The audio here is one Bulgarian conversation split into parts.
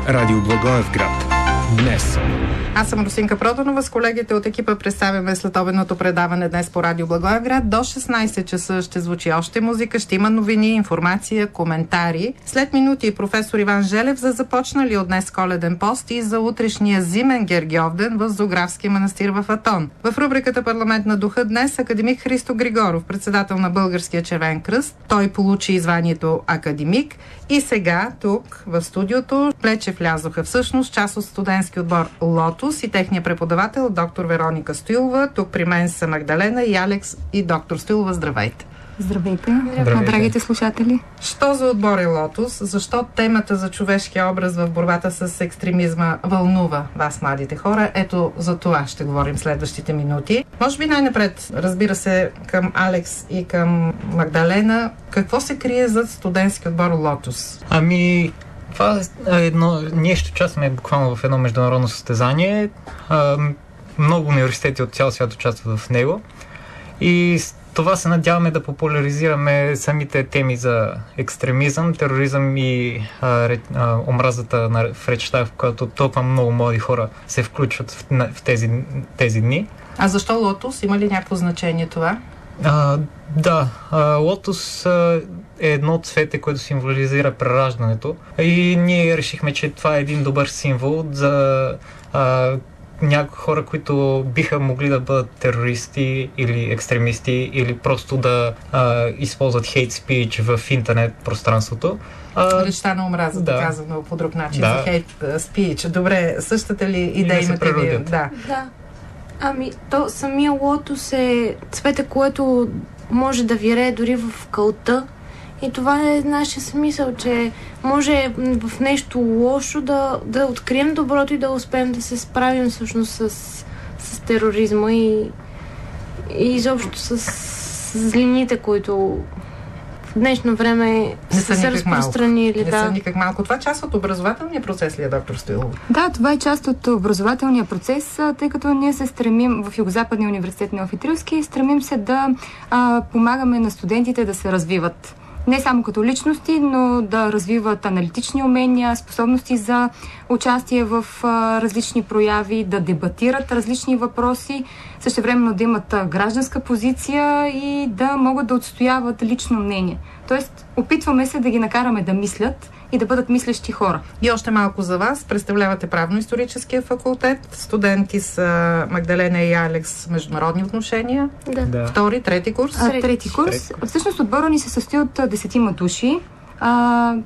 Радио Благоевград. Днес. Аз съм Русинка Проданова. С колегите от екипа представяме следобедното предаване днес по Радио Благоевград. До 16 часа ще звучи още музика, ще има новини, информация, коментари. След минути професор Иван Желев за започнали от днес Коледен пост и за утрешния зимен Гергьовден в Зографския манастир в Атон. В рубриката Парламент на духа днес академик Христо Григоров, председател на Българския червен кръст. Той получи званието академик и сега тук в студиото плече влязоха всъщност част от студентски отбор Лотос и техния преподавател доктор Вероника Стоилова. Тук при мен са Магдалена и Алекс и доктор Стоилова. Здравейте! Здравейте, драгите слушатели! Що за отбор е Лотос? Защо темата за човешкия образ в борбата с екстремизма вълнува вас, младите хора? Ето за това ще говорим следващите минути. Може би най-напред, разбира се, към Алекс и към Магдалена, какво се крие за студентски отбор Лотос? Това е едно... Ние ще участваме буквално в едно международно състезание. Много университети от цял свят участват в него. И с това се надяваме да популяризираме самите теми за екстремизъм, тероризъм и омразата в речта, в която толкова много млади хора се включват в тези дни. А защо Лотос? Има ли някакво значение това? Лотос е едно цвете, което символизира прераждането. И ние решихме, че това е един добър символ за някои хора, които биха могли да бъдат терористи или екстремисти, или просто да използват hate speech в интернет пространството. Речта на омразата, казано по друг начин, за hate speech. Добре, същата ли идея имате вие? Да. То самия лотос е цвете, което може да вирее дори в кълта. И това е нашия смисъл, че може в нещо лошо да открием доброто и да успеем да се справим всъщност с тероризма и изобщо с злините, които в днешно време са се разпространили. Не са никак малко. Това част от образователния процес ли е, доктор Стоилова? Да, това е част от образователния процес, тъй като ние се стремим в Югозападния университет Неофит Рилски, стремим се да помагаме на студентите да се развиват. Не само като личности, но да развиват аналитични умения, способности за участие в различни прояви, да дебатират различни въпроси, същевременно да имат гражданска позиция и да могат да отстояват лично мнение. Тоест, опитваме се да ги накараме да мислят и да бъдат мислещи хора. И още малко за вас. Представлявате правно-историческия факултет. Студенти са Магдалена и Алекс международни отношения. Да. Втори, трети курс? Трети курс. Всъщност отбора ни се състои от 10 души,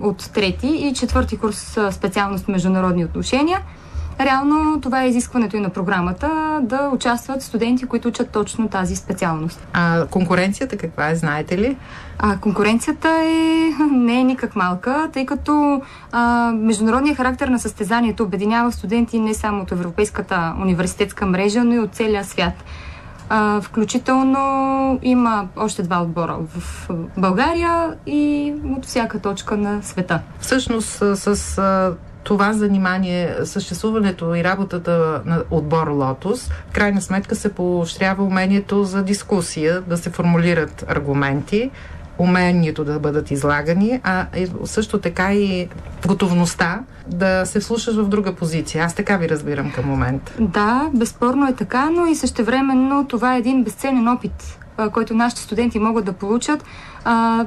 от трети и четвърти курс специалност международни отношения. Реално това е изискването и на програмата, да участват студенти, които учат точно тази специалност. А конкуренцията каква е, знаете ли? Конкуренцията не е никак малка, тъй като международният характер на състезанието обединява студенти не само от Европейската университетска мрежа, но и от целия свят. Включително има още 2 отбора в България и от всяка точка на света. Всъщност с това занимание, съществуването и работата на отбор Лотос, в крайна сметка се поощрява умението за дискусия, да се формулират аргументи, умението да бъдат излагани, а също така и готовността да се вслушаш в друга позиция. Аз така ви разбирам към момента. Да, безспорно е така, но и същевременно това е един безценен опит, който нашите студенти могат да получат,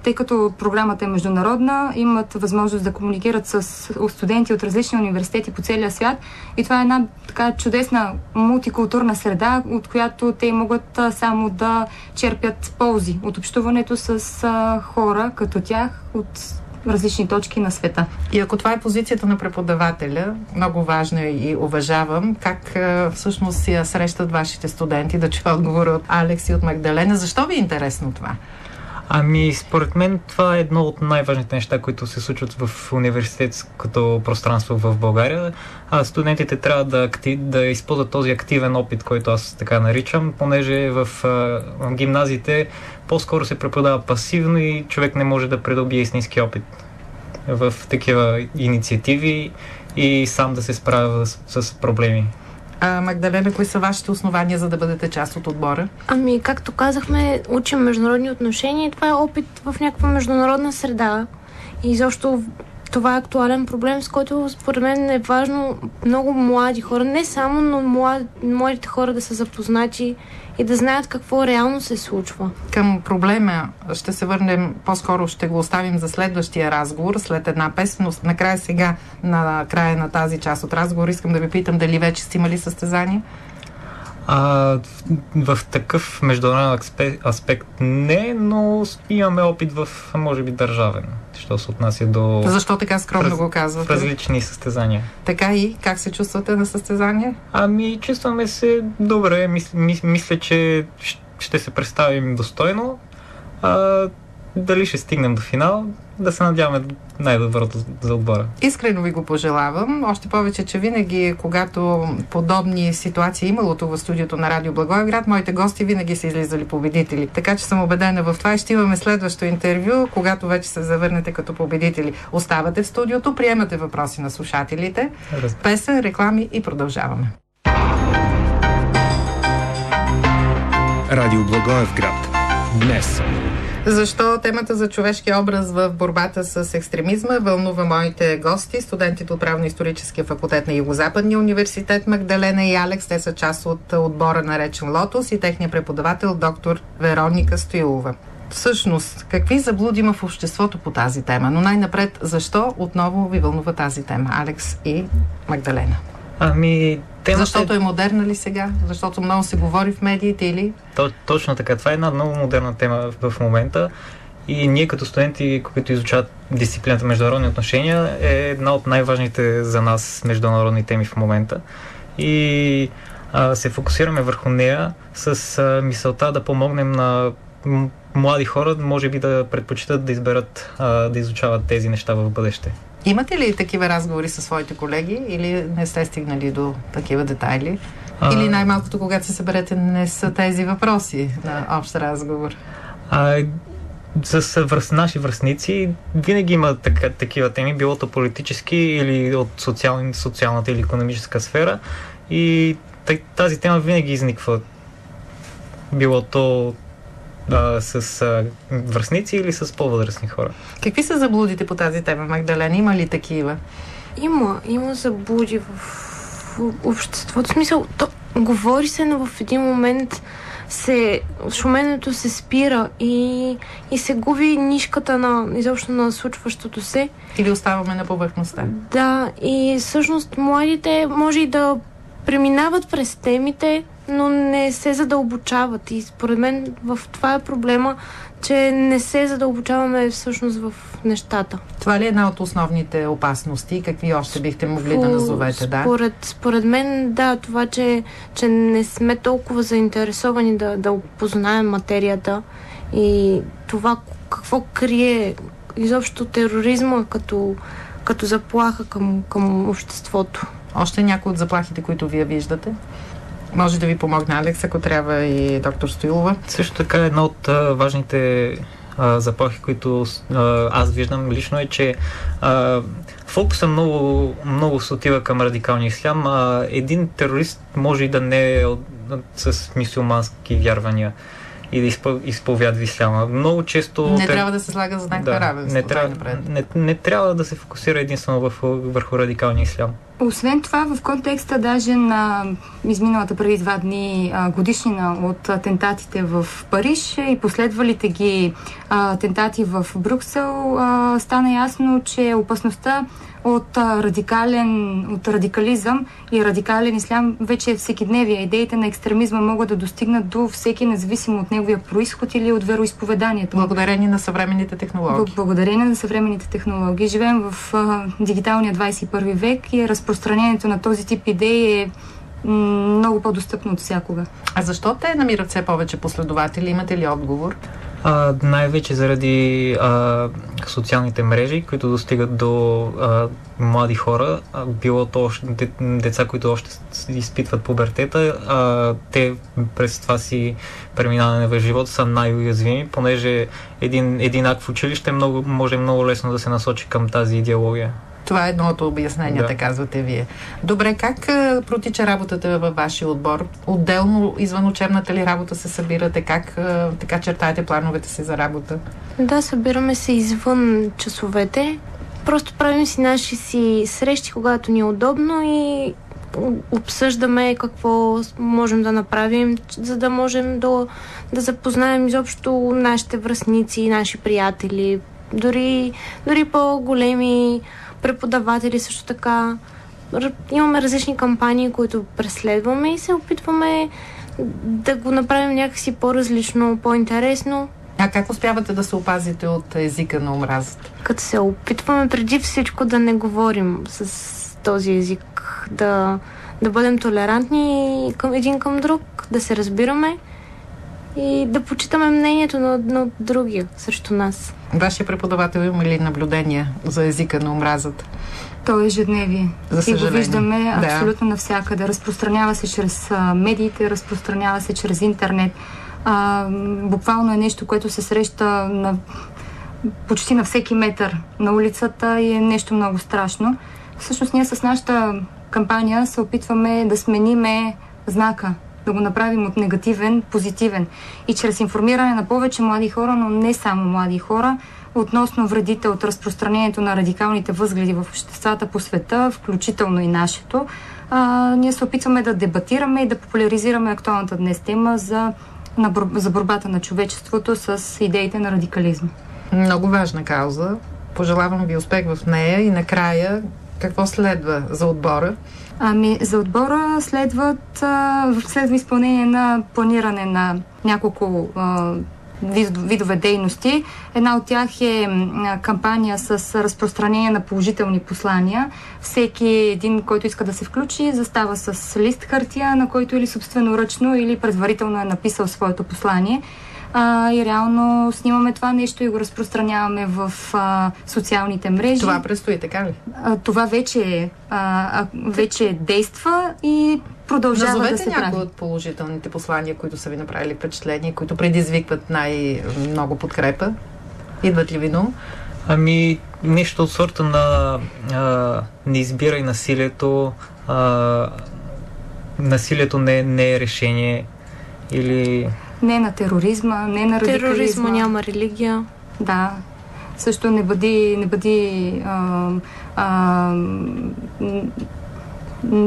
тъй като програмата е международна, имат възможност да комуникират с студенти от различни университети по целия свят и това е една така чудесна мултикултурна среда, от която те могат само да черпят ползи от общуването с хора като тях от различни точки на света. И ако това е позицията на преподавателя, много важно и уважавам, как всъщност си срещат вашите студенти, да чуя отговора от Алекс и от Магдалена. Защо ви е интересно това? Според мен това е едно от най-важните неща, които се случват в университетското пространство в България. Студентите трябва да използват този активен опит, който аз така наричам, понеже в гимназиите по-скоро се преподава пасивно и човек не може да придобие истински опит в такива инициативи и сам да се справя с проблеми. Магдалена, кои са вашите основания за да бъдете част от отбора? Както казахме, учим международни отношения и това е опит в някаква международна среда. И изобщо това е актуален проблем, с който според мен е важно много млади хора, не само, но младите хора да са запознати и да знаят какво реално се случва. Към проблема ще се върнем, по-скоро ще го оставим за следващия разговор, след една песен, но накрая сега, на края на тази част от разговор, искам да ви питам дали вече сте имали състезания? В такъв международен аспект не, но имаме опит в, може би, държавен, що се отнася до... Защо така скромно го казвате? В различни състезания. Така и? Как се чувствате на състезания? Чувстваме се добре. Мисля, че ще се представим достойно. Дали ще стигнем до финал, да се надяваме най-доброто за отбора. Искрено ви го пожелавам. Още повече, че винаги, когато подобни ситуации имало тук в студиото на Радио Благоевград, моите гости винаги са излизали победители. Така че съм убедена в това и ще имаме следващо интервю, когато вече се завърнете като победители. Оставате в студиото, приемате въпроси на слушателите. Песен, реклами и продължаваме. Радио Благоевград. Днес. Защо темата за човешкия образ в борбата с екстремизма вълнува моите гости, студентите от Правно-историческия факултет на Югозападния университет Магдалена и Алекс. Те са част от отбора наречен Лотос и техния преподавател доктор Вероника Стоилова. Всъщност, какви заблуди има в обществото по тази тема? Но най-напред, защо отново ви вълнува тази тема, Алекс и Магдалена? Защото е модерна ли сега? Защото много се говори в медиите или? Точно така. Това е една много модерна тема в момента и ние като студенти, които изучават дисциплината международни отношения, е една от най-важните за нас международни теми в момента. И се фокусираме върху нея с мисълта да помогнем на млади хора, може би да предпочитат да изберат да изучават тези неща в бъдеще. Имате ли такива разговори със своите колеги или не сте стигнали до такива детайли? Или най-малкото, когато се съберете, не са тези въпроси на общ разговор? С наши връстници винаги има такива теми, било то политически или от социалната или икономическа сфера, и тази тема винаги изниква. Било то с връстници или с по-възрастни хора. Какви са заблудите по тази тема, Магдалена? Има ли такива? Има заблуди в обществото. В смисъл, говори се, но в един момент шуменето се спира и се губи нишката изобщо на случващото се. Или оставаме на повърхността. Да, и всъщност младите може и да преминават през темите, но не се задълбочават. И според мен в това е проблема, че не се задълбочаваме всъщност в нещата. Това ли е една от основните опасности? Какви още бихте могли да назовете? Според мен, да, това, че не сме толкова заинтересовани да опознаем материята и това какво крие изобщо тероризма като заплаха към обществото. Още някои от заплахите, които вие виждате? Може да ви помогне Алекс, ако трябва, и доктор Стоилова. Също така една от важните заплахи, които аз виждам лично, е, че фокуса много се отива към радикалния ислям. Един терорист може и да не е с мюсюлмански вярвания и да изповядва исляма. Много често... Не трябва да се слага за знак на равенство. Не трябва да се фокусира единствено върху радикалния ислям. Освен това, в контекста даже на изминалата преди 2 дни годишнина от атентатите в Париж и последвалите ги атентати в Брюксел, стана ясно, че опасността от радикализъм и радикален ислям вече е всекидневие. Идеите на екстремизма могат да достигнат до всеки, независимо от неговия произход или от вероизповеданието. Благодарение на съвременните технологии. Благодарение на съвременните технологии. Живеем в дигиталния 21 век и разпространението на този тип идеи е много по-достъпно от всякога. А защо те намират все повече последователи? Имате ли отговор? Най-вече заради социалните мрежи, които достигат до млади хора, било то деца, които още изпитват пубертета, те през това си преминаване в живота са най-уязвими, понеже един акт в училище може много лесно да се насочи към тази идеология. Това е едно от обясненията, казвате вие. Добре, как протича работата във вашия отбор? Отделно, извън учебната ли работа се събирате? Как така чертаете плановете си за работа? Да, събираме се извън часовете просто правим си наши си срещи, когато ни е удобно и обсъждаме какво можем да направим, за да можем да запознаем изобщо нашите връстници, наши приятели, дори по-големи преподаватели също така. Имаме различни кампании, които преследваме и се опитваме да го направим някакси по-различно, по-интересно. А как успявате да се опазите от езика на омразата? Като се опитваме преди всичко да не говорим с този език, да бъдем толерантни един към друг, да се разбираме и да почитаме мнението на другия срещу нас. Вашия преподавател има ли наблюдения за езика на омразата? То е ежедневие. За съжаление. И го виждаме абсолютно навсякъде. Разпространява се чрез медиите, разпространява се чрез интернет. Буквално е нещо, което се среща почти на всеки метър на улицата и е нещо много страшно. Всъщност ние с нашата кампания се опитваме да смениме знака, да го направим от негативен, позитивен. И чрез информиране на повече млади хора, но не само млади хора, относно вредите от разпространението на радикалните възгледи в обществата по света, включително и нашето, ние се опитваме да дебатираме и да популяризираме актуалната днес тема за борбата на човечеството с идеите на радикализма. Много важна кауза. Пожелавам ви успех в нея и накрая какво следва за отбора? За отбора следва изпълнение на планиране на няколко видове дейности. Една от тях е кампания с разпространение на положителни послания. Всеки един, който иска да се включи, застава с лист хартия, на който или собственоръчно, или предварително е написал своето послание. И реално снимаме това нещо и го разпространяваме в социалните мрежи. Това предстои, така ли? Това вече действа и продължава да се прави. Назовете някои от положителните послания, които са ви направили впечатление, които предизвикват най-много подкрепа. Идват ли ви на ум? Нещо от сорта на не избирай насилието. Насилието не е решение. Или... Не на тероризма, не на радикализма. Тероризма няма религия. Да. Също не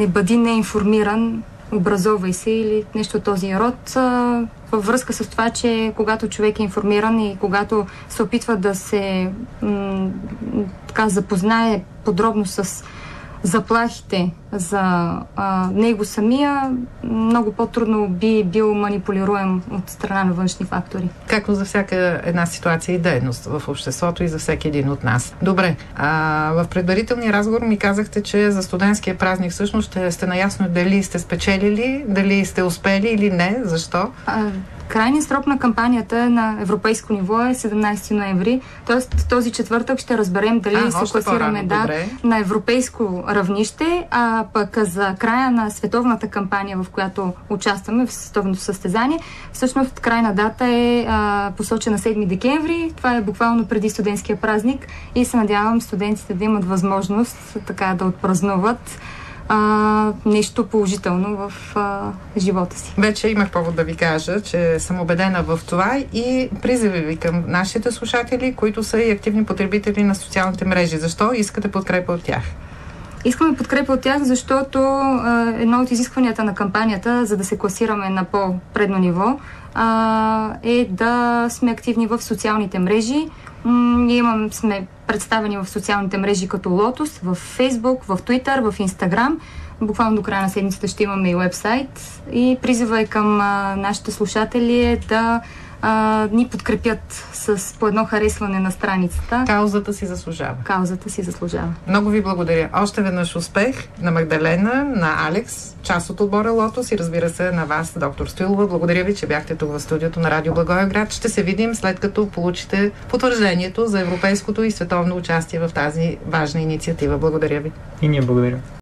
бъди неинформиран, образовай се или нещо от този род. Във връзка с това, че когато човек е информиран и когато се опитва да се запознае подробно с заплахите за него самия, много по-трудно би бил манипулируем от страна на външни фактори. Както за всяка една ситуация и дейност в обществото и за всеки един от нас. Добре, в предварителния разговор ми казахте, че за студентския празник всъщност ще сте наясно дали сте спечелили, дали сте успели или не, защо? Крайният срок на кампанията на европейско ниво е 17 ноември, т.е. този четвъртък ще разберем дали се класираме на европейско равнище, а пък за края на световната кампания, в която участваме в световното състезание, всъщност крайна дата е посочена 7 декември, това е буквално преди студентския празник и се надявам студентите да имат възможност така да отпразнуват нещо положително в живота си. Вече имах повод да ви кажа, че съм убедена в това и призиви ви към нашите слушатели, които са и активни потребители на социалните мрежи. Защо искате подкрепа от тях? Искаме подкрепа от тях, защото едно от изискванията на кампанията, за да се класираме на по-предно ниво, е да сме активни в социалните мрежи. Ние сме представени в социалните мрежи като Lotus, в Facebook, в Twitter, в Instagram. Буквално до края на седмицата ще имаме и уебсайт. И призива е към нашите слушатели е да ни подкрепят с по едно харесване на страницата. Каузата си заслужава. Каузата си заслужава. Много ви благодаря. Още веднъж успех на Магдалена, на Алекс, част от отбора Лотос и разбира се на вас, доктор Стоилова. Благодаря ви, че бяхте тук в студиото на Радио Благоевград. Ще се видим след като получите потвърждението за европейското и световно участие в тази важна инициатива. Благодаря ви. И ние благодарим.